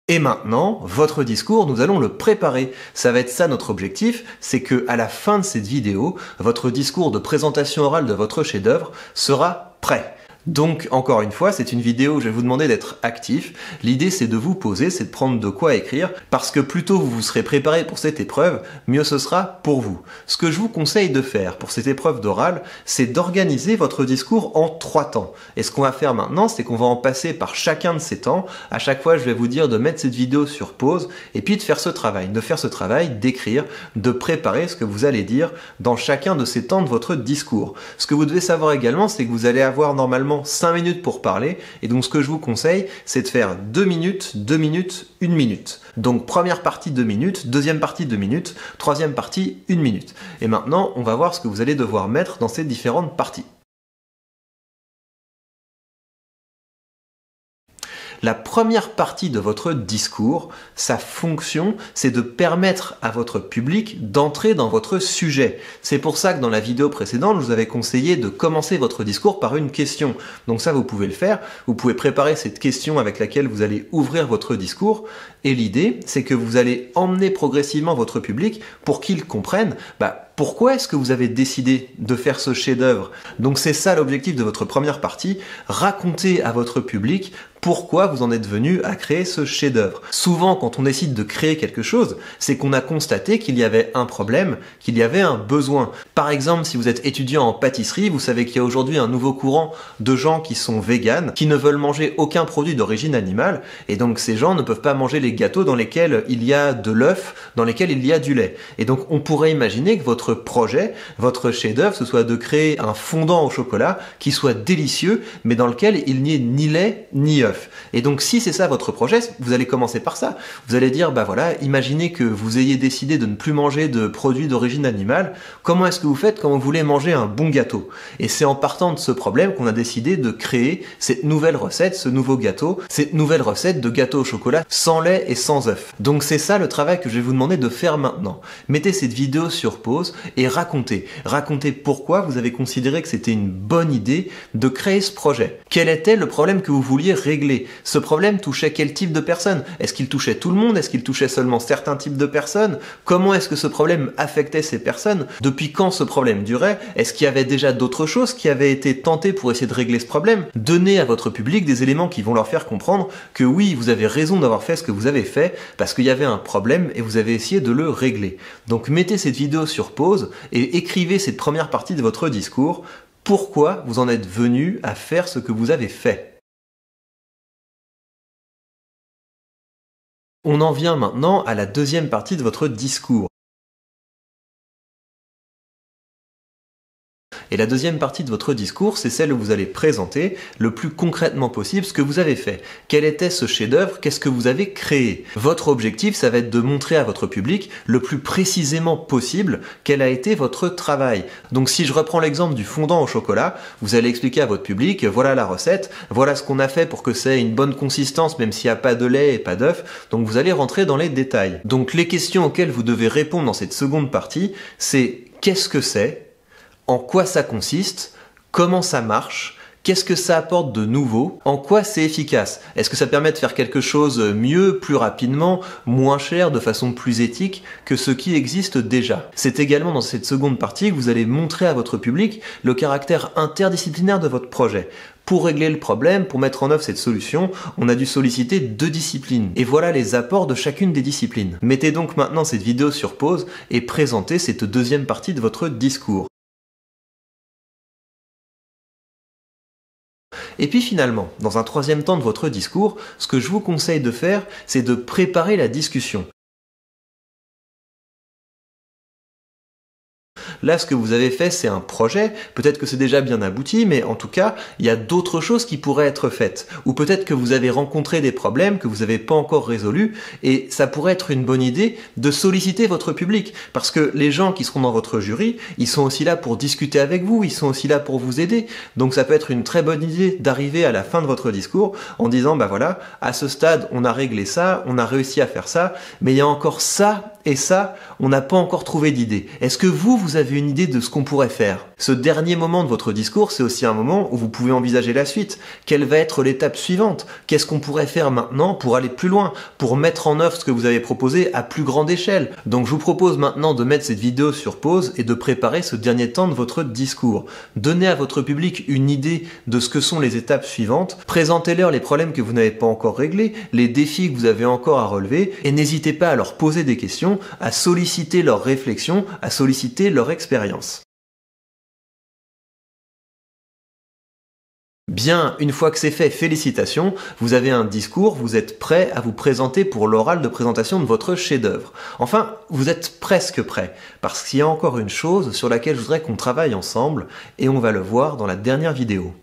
Et maintenant, votre discours, nous allons le préparer. Ça va être ça notre objectif, c'est que à la fin de cette vidéo, votre discours de présentation orale de votre chef-d'œuvre sera prêt. Donc, encore une fois, c'est une vidéo où je vais vous demander d'être actif. L'idée, c'est de vous poser, c'est de prendre de quoi écrire, parce que plus tôt vous vous serez préparé pour cette épreuve, mieux ce sera pour vous. Ce que je vous conseille de faire pour cette épreuve d'oral, c'est d'organiser votre discours en 3 temps. Et ce qu'on va faire maintenant, c'est qu'on va en passer par chacun de ces temps. À chaque fois, je vais vous dire de mettre cette vidéo sur pause, et puis de faire ce travail, d'écrire, de préparer ce que vous allez dire dans chacun de ces temps de votre discours. Ce que vous devez savoir également, c'est que vous allez avoir normalement 5 minutes pour parler, et donc ce que je vous conseille, c'est de faire 2 minutes, 2 minutes, 1 minute. Donc première partie 2 minutes, deuxième partie 2 minutes, troisième partie 1 minute. Et maintenant, on va voir ce que vous allez devoir mettre dans ces différentes parties. La première partie de votre discours, sa fonction, c'est de permettre à votre public d'entrer dans votre sujet. C'est pour ça que dans la vidéo précédente, je vous avais conseillé de commencer votre discours par une question. Donc ça, vous pouvez le faire. Vous pouvez préparer cette question avec laquelle vous allez ouvrir votre discours. Et l'idée, c'est que vous allez emmener progressivement votre public pour qu'il comprenne pourquoi est-ce que vous avez décidé de faire ce chef-d'œuvre. Donc c'est ça l'objectif de votre première partie, raconter à votre public pourquoi vous en êtes venu à créer ce chef-d'œuvre. Souvent, quand on décide de créer quelque chose, c'est qu'on a constaté qu'il y avait un problème, qu'il y avait un besoin. Par exemple, si vous êtes étudiant en pâtisserie, vous savez qu'il y a aujourd'hui un nouveau courant de gens qui sont véganes, qui ne veulent manger aucun produit d'origine animale, et donc ces gens ne peuvent pas manger les gâteaux dans lesquels il y a de l'œuf, dans lesquels il y a du lait. Et donc on pourrait imaginer que votre projet, votre chef-d'œuvre, ce soit de créer un fondant au chocolat qui soit délicieux, mais dans lequel il n'y ait ni lait ni œuf. Et donc si c'est ça votre projet, vous allez commencer par ça. Vous allez dire, imaginez que vous ayez décidé de ne plus manger de produits d'origine animale, comment est-ce que vous faites quand vous voulez manger un bon gâteau? Et c'est en partant de ce problème qu'on a décidé de créer cette nouvelle recette, ce nouveau gâteau, cette nouvelle recette de gâteau au chocolat sans lait et sans œuf. Donc c'est ça le travail que je vais vous demander de faire maintenant. Mettez cette vidéo sur pause et racontez pourquoi vous avez considéré que c'était une bonne idée de créer ce projet. Quel était le problème que vous vouliez régler? Ce problème touchait quel type de personnes? Est-ce qu'il touchait tout le monde? Est-ce qu'il touchait seulement certains types de personnes? Comment est-ce que ce problème affectait ces personnes? Depuis quand ce problème durait? Est-ce qu'il y avait déjà d'autres choses qui avaient été tentées pour essayer de régler ce problème? Donnez à votre public des éléments qui vont leur faire comprendre que oui, vous avez raison d'avoir fait ce que vous avez fait parce qu'il y avait un problème et vous avez essayé de le régler. Donc mettez cette vidéo sur pause et écrivez cette première partie de votre discours. Pourquoi vous en êtes venu à faire ce que vous avez fait? On en vient maintenant à la deuxième partie de votre discours. Et la deuxième partie de votre discours, c'est celle où vous allez présenter le plus concrètement possible ce que vous avez fait. Quel était ce chef-d'œuvre? Qu'est-ce que vous avez créé? Votre objectif, ça va être de montrer à votre public le plus précisément possible quel a été votre travail. Donc si je reprends l'exemple du fondant au chocolat, vous allez expliquer à votre public, voilà la recette, voilà ce qu'on a fait pour que ça ait une bonne consistance même s'il n'y a pas de lait et pas d'œuf. Donc vous allez rentrer dans les détails. Donc les questions auxquelles vous devez répondre dans cette seconde partie, c'est qu'est-ce que c'est? En quoi ça consiste? Comment ça marche? Qu'est-ce que ça apporte de nouveau? En quoi c'est efficace? Est-ce que ça permet de faire quelque chose mieux, plus rapidement, moins cher, de façon plus éthique que ce qui existe déjà? C'est également dans cette seconde partie que vous allez montrer à votre public le caractère interdisciplinaire de votre projet. Pour régler le problème, pour mettre en œuvre cette solution, on a dû solliciter 2 disciplines. Et voilà les apports de chacune des disciplines. Mettez donc maintenant cette vidéo sur pause et présentez cette deuxième partie de votre discours. Et puis finalement, dans un troisième temps de votre discours, ce que je vous conseille de faire, c'est de préparer la discussion. Là, ce que vous avez fait, c'est un projet. Peut-être que c'est déjà bien abouti, mais en tout cas, il y a d'autres choses qui pourraient être faites. Ou peut-être que vous avez rencontré des problèmes que vous n'avez pas encore résolus, et ça pourrait être une bonne idée de solliciter votre public. Parce que les gens qui seront dans votre jury, ils sont aussi là pour discuter avec vous, ils sont aussi là pour vous aider. Donc ça peut être une très bonne idée d'arriver à la fin de votre discours en disant, voilà, à ce stade, on a réglé ça, on a réussi à faire ça, mais il y a encore ça et ça, on n'a pas encore trouvé d'idée. Est-ce que vous avez une idée de ce qu'on pourrait faire? Ce dernier moment de votre discours, c'est aussi un moment où vous pouvez envisager la suite. Quelle va être l'étape suivante? Qu'est-ce qu'on pourrait faire maintenant pour aller plus loin, pour mettre en œuvre ce que vous avez proposé à plus grande échelle? Donc je vous propose maintenant de mettre cette vidéo sur pause et de préparer ce dernier temps de votre discours. Donnez à votre public une idée de ce que sont les étapes suivantes, présentez-leur les problèmes que vous n'avez pas encore réglés, les défis que vous avez encore à relever, et n'hésitez pas à leur poser des questions, à solliciter leur réflexion, à solliciter leur expérience. Bien, une fois que c'est fait, félicitations, vous avez un discours, vous êtes prêt à vous présenter pour l'oral de présentation de votre chef-d'œuvre. Enfin, vous êtes presque prêt, parce qu'il y a encore une chose sur laquelle je voudrais qu'on travaille ensemble, et on va le voir dans la dernière vidéo.